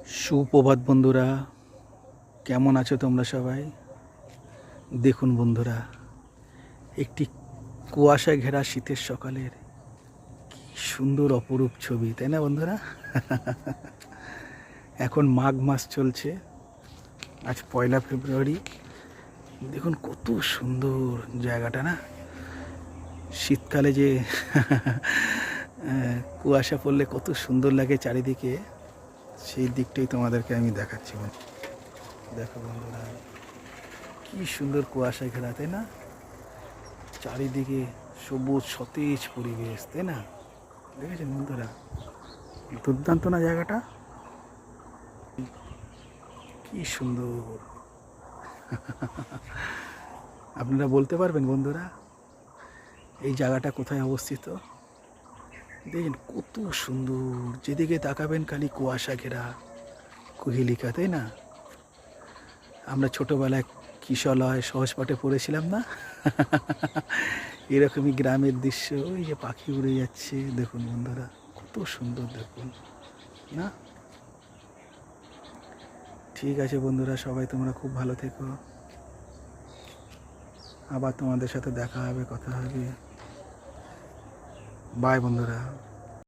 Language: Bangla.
সুপ্রভাত বন্ধুরা, কেমন আছো তোমরা সবাই? দেখুন বন্ধুরা, একটি কুয়াশায় ঘেরা শীতের সকালের কি সুন্দর অপরূপ ছবি, তাই না বন্ধুরা? এখন মাঘ মাস চলছে, আজ 1 ফেব্রুয়ারি। দেখুন কত সুন্দর জায়গাটা না। শীতকালে যে কুয়াশা পড়লে কত সুন্দর লাগে চারিদিকে, সেই দিকটাই তোমাদেরকে আমি দেখাচ্ছি। দেখো বন্ধুরা, কি সুন্দর কুয়াশায় ঘেরা, তাই না? চারিদিকে সবুজ সতেজ পরিবেশ, তাই না? দেখেছেন বন্ধুরা, দুর্দান্ত না জায়গাটা? কি সুন্দর! আপনারা বলতে পারবেন বন্ধুরা এই জায়গাটা কোথায় অবস্থিত? দেখেন কত সুন্দর, যেদিকে তাকাবেন খালি কুয়াশা ঘেরা কুহিলিকা, তাই না? আমরা ছোটবেলায় কিশলয় সহজপাঠে পড়েছিলাম না? এরকমই গ্রামের দৃশ্য, ওই যে পাখি উড়ে যাচ্ছে, দেখুন বন্ধুরা কত সুন্দর, দেখুন না? ঠিক আছে বন্ধুরা, সবাই তোমরা খুব ভালো থেকো। আবার তোমাদের সাথে দেখা হবে, কথা হবে। বাই বন্ধুরা।